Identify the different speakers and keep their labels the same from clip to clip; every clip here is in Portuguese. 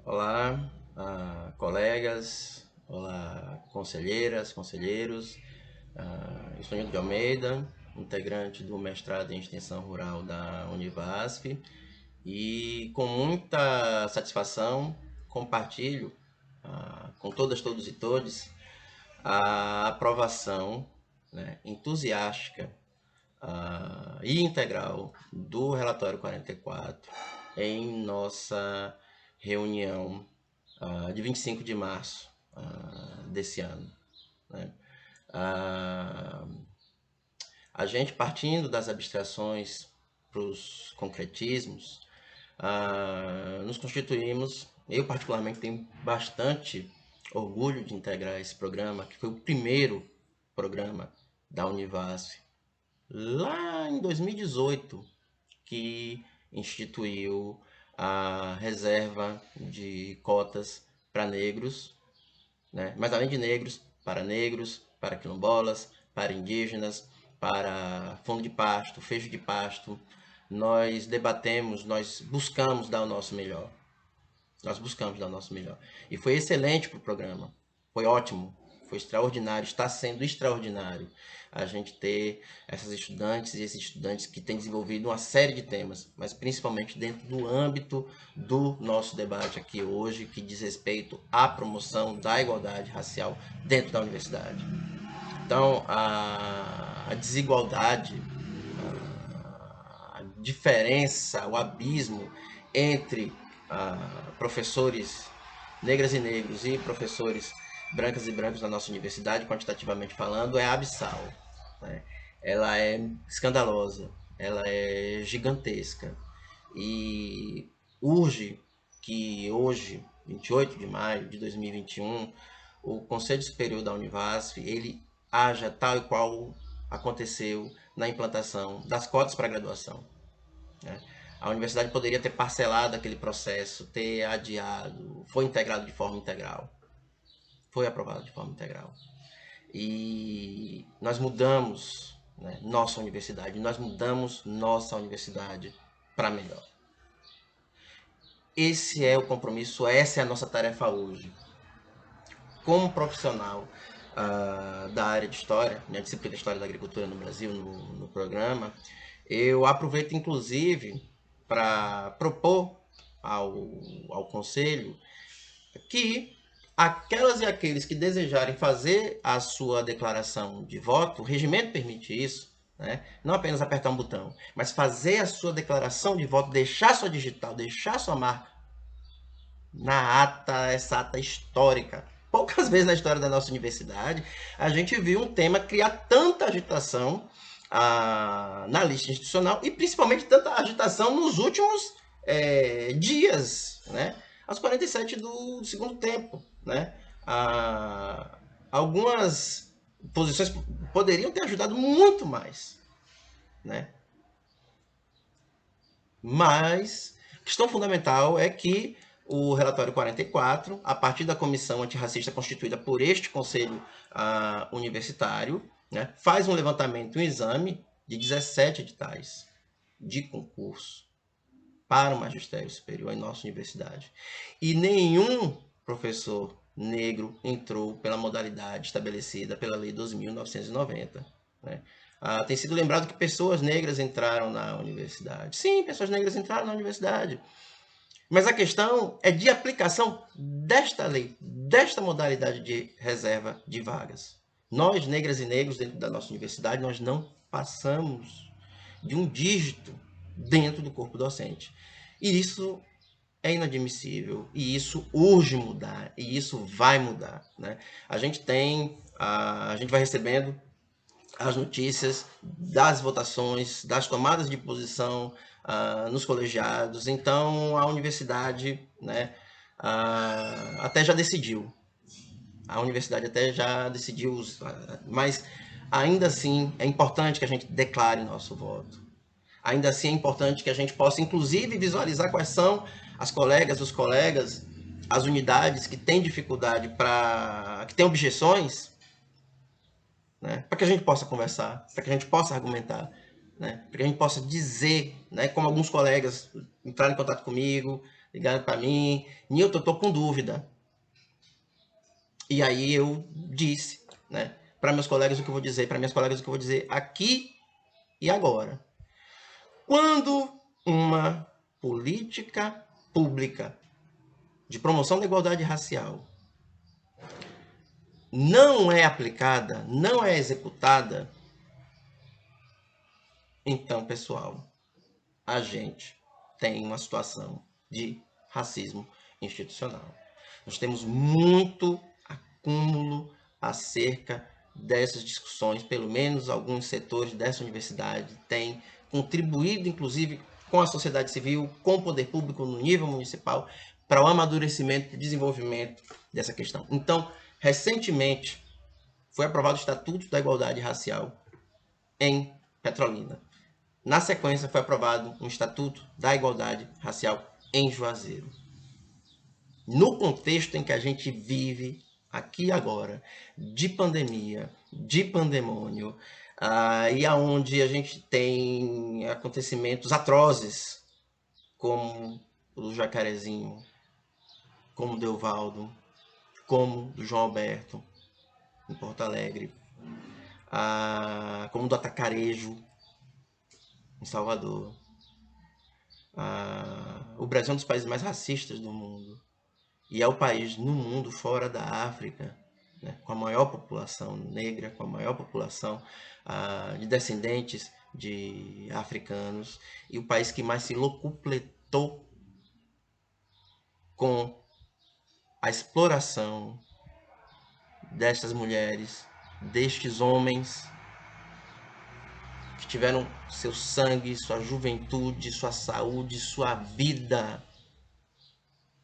Speaker 1: Olá, colegas, olá, conselheiras, conselheiros. Eu sou Nildo de Almeida, integrante do mestrado em Extensão Rural da Univasf e com muita satisfação compartilho com todas, todos e todes a aprovação, né, entusiástica e integral do relatório 44 em nossa reunião de 25 de março desse ano. Né? A gente, partindo das abstrações para os concretismos, nos constituímos. Eu, particularmente, tenho bastante orgulho de integrar esse programa, que foi o primeiro programa da Univasf, lá em 2018, que instituiu a reserva de cotas para negros, né? Mas além de negros, para quilombolas, para indígenas, para fundo de pasto, fecho de pasto, nós debatemos, nós buscamos dar o nosso melhor. Nós buscamos dar o nosso melhor. E foi excelente para o programa. Foi ótimo. Foi extraordinário. Está sendo extraordinário a gente ter essas estudantes e esses estudantes que têm desenvolvido uma série de temas, mas principalmente dentro do âmbito do nosso debate aqui hoje, que diz respeito à promoção da igualdade racial dentro da universidade. Então, a desigualdade, a diferença, o abismo entre professores negras e negros e professores brancas e brancos na nossa universidade, quantitativamente falando, é abissal. Né? Ela é escandalosa, ela é gigantesca. E urge que hoje, 28 de maio de 2021, o Conselho Superior da Univasf, ele haja tal e qual aconteceu na implantação das cotas para graduação. Né? A universidade poderia ter parcelado aquele processo, ter adiado, foi integrado de forma integral, foi aprovado de forma integral. E nós mudamos, né, nossa universidade para melhor. Esse é o compromisso, essa é a nossa tarefa hoje. Como profissional da área de história, né, disciplina de História da Agricultura no Brasil, no programa, eu aproveito inclusive para propor ao Conselho que aquelas e aqueles que desejarem fazer a sua declaração de voto, o regimento permite isso, né? Não apenas apertar um botão, mas fazer a sua declaração de voto, deixar sua digital, deixar sua marca na ata, essa ata histórica. Poucas vezes na história da nossa universidade a gente viu um tema criar tanta agitação na lista institucional e principalmente tanta agitação nos últimos dias, né? Aos 47 do segundo tempo, né? Algumas posições poderiam ter ajudado muito mais, né? Mas a questão fundamental é que o relatório 44, a partir da comissão antirracista constituída por este conselho universitário, né, faz um levantamento, um exame de 17 editais de concurso para o magistério superior em nossa universidade. E nenhum professor negro entrou pela modalidade estabelecida pela Lei 12.990. Né? Tem sido lembrado que pessoas negras entraram na universidade. Sim, pessoas negras entraram na universidade. Mas a questão é de aplicação desta lei, desta modalidade de reserva de vagas. Nós, negras e negros, dentro da nossa universidade, nós não passamos de um dígito dentro do corpo docente. E isso é inadmissível, e isso urge mudar, e isso vai mudar. Né? A gente vai recebendo as notícias das votações, das tomadas de posição nos colegiados. Então, a universidade, né, até já decidiu. A universidade até já decidiu, mas ainda assim é importante que a gente declare nosso voto. Ainda assim é importante que a gente possa, inclusive, visualizar quais são as colegas, os colegas, as unidades que têm dificuldade, que têm objeções, né? Para que a gente possa conversar, para que a gente possa argumentar, né? Para que a gente possa dizer, né? Como alguns colegas entraram em contato comigo, ligaram para mim, Nilton, eu tô com dúvida. E aí eu disse, né, para meus colegas o que eu vou dizer, para minhas colegas o que eu vou dizer aqui e agora. Quando uma política pública de promoção da igualdade racial não é aplicada, não é executada, então, pessoal, a gente tem uma situação de racismo institucional. Nós temos muito acúmulo acerca dessas discussões, pelo menos alguns setores dessa universidade têm contribuído, inclusive, com a sociedade civil, com o poder público no nível municipal, para o amadurecimento e desenvolvimento dessa questão. Então, recentemente, foi aprovado o Estatuto da Igualdade Racial em Petrolina. Na sequência, foi aprovado um Estatuto da Igualdade Racial em Juazeiro. No contexto em que a gente vive aqui e agora, de pandemia, de pandemônio, e aonde a gente tem acontecimentos atrozes, como o do Jacarezinho, como o Delvaldo, como o do João Alberto, em Porto Alegre, como o do Atacarejo, em Salvador. O Brasil é um dos países mais racistas do mundo. E é o país no mundo, fora da África, né, com a maior população negra, com a maior população de descendentes de africanos, e o país que mais se locupletou com a exploração destas mulheres, destes homens que tiveram seu sangue, sua juventude, sua saúde, sua vida,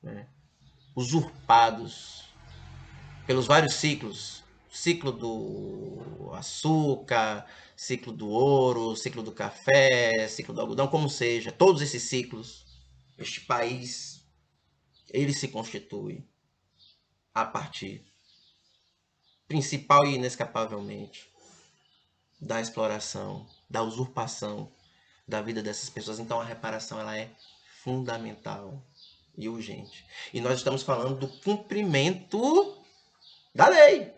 Speaker 1: né, usurpados pelos vários ciclos. Ciclo do açúcar, ciclo do ouro, ciclo do café, ciclo do algodão, como seja, todos esses ciclos, este país, ele se constitui a partir, principal e inescapavelmente, da exploração, da usurpação da vida dessas pessoas. Então a reparação ela é fundamental e urgente. E nós estamos falando do cumprimento da lei.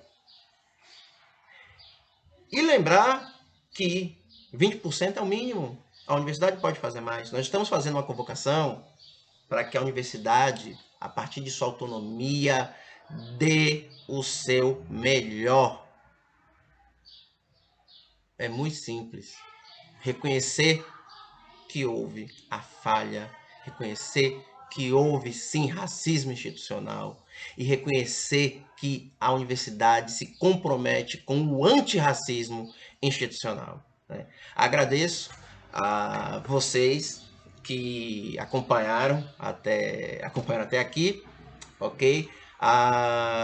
Speaker 1: E lembrar que 20% é o mínimo. A universidade pode fazer mais. Nós estamos fazendo uma convocação para que a universidade, a partir de sua autonomia, dê o seu melhor. É muito simples. Reconhecer que houve a falha, reconhecer que houve sim racismo institucional e reconhecer que a universidade se compromete com o antirracismo institucional. Né? Agradeço a vocês que acompanharam até aqui, ok?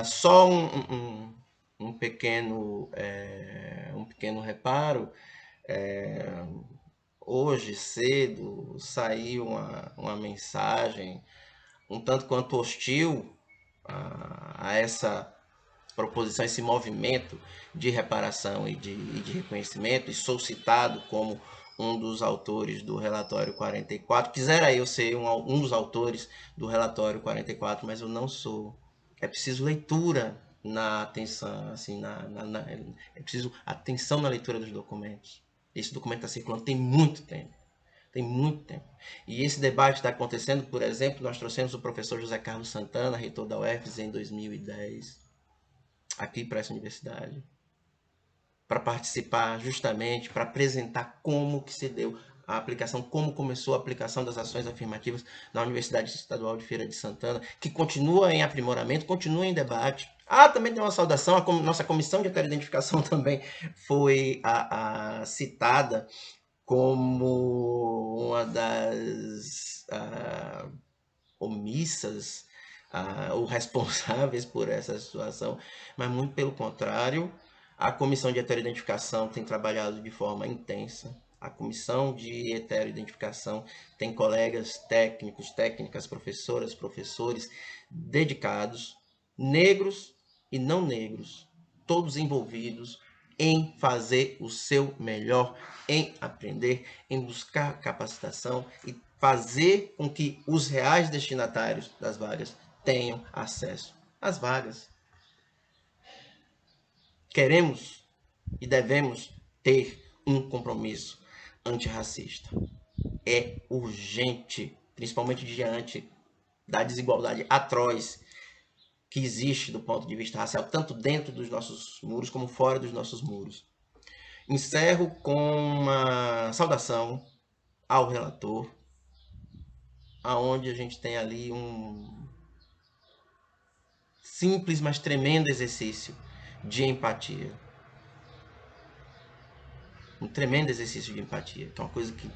Speaker 1: Só um pequeno reparo. Hoje cedo saiu uma mensagem um tanto quanto hostil a essa proposição, esse movimento de reparação e de reconhecimento, e sou citado como um dos autores do relatório 44. Quisera eu ser um dos autores do relatório 44, mas eu não sou. É preciso leitura na atenção, assim, é preciso atenção na leitura dos documentos. Esse documento está circulando tem muito tempo. Tem muito tempo. E esse debate está acontecendo, por exemplo, nós trouxemos o professor José Carlos Santana, reitor da UFES, em 2010, aqui para essa universidade, para participar justamente, para apresentar como que se deu a aplicação, como começou a aplicação das ações afirmativas na Universidade Estadual de Feira de Santana, que continua em aprimoramento, continua em debate. Também tem uma saudação, a nossa comissão de heteroidentificação também foi citada como uma das omissas ou responsáveis por essa situação, mas muito pelo contrário, a comissão de heteroidentificação tem trabalhado de forma intensa. A comissão de heteroidentificação tem colegas técnicos, técnicas, professoras, professores dedicados, negros e não negros, todos envolvidos em fazer o seu melhor, em aprender, em buscar capacitação e fazer com que os reais destinatários das vagas tenham acesso às vagas. Queremos e devemos ter um compromisso antirracista. É urgente, principalmente diante da desigualdade atroz que existe do ponto de vista racial, tanto dentro dos nossos muros como fora dos nossos muros. Encerro com uma saudação ao relator, aonde a gente tem ali um simples, mas tremendo exercício de empatia. Um tremendo exercício de empatia, que é uma coisa que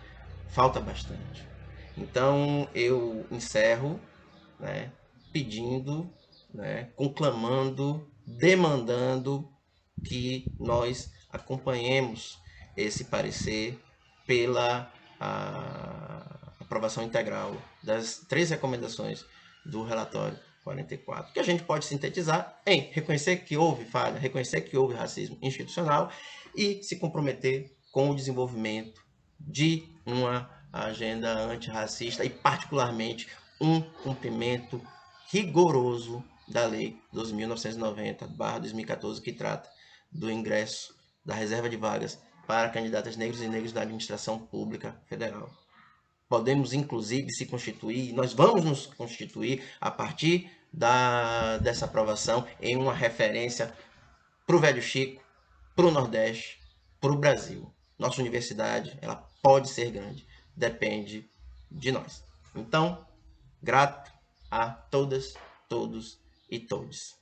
Speaker 1: falta bastante. Então, eu encerro, né, pedindo, né, conclamando, demandando que nós acompanhemos esse parecer pela aprovação integral das 3 recomendações do relatório 44, que a gente pode sintetizar em reconhecer que houve falha, reconhecer que houve racismo institucional e se comprometer com o desenvolvimento de uma agenda antirracista e, particularmente, um cumprimento rigoroso da Lei 12.990/2014, que trata do ingresso da reserva de vagas para candidatas negros e negros da administração pública federal. Podemos, inclusive, se constituir, nós vamos nos constituir a partir dessa aprovação em uma referência para o Velho Chico, para o Nordeste, para o Brasil. Nossa universidade, ela pode ser grande, depende de nós. Então, grato a todas, todos e todes.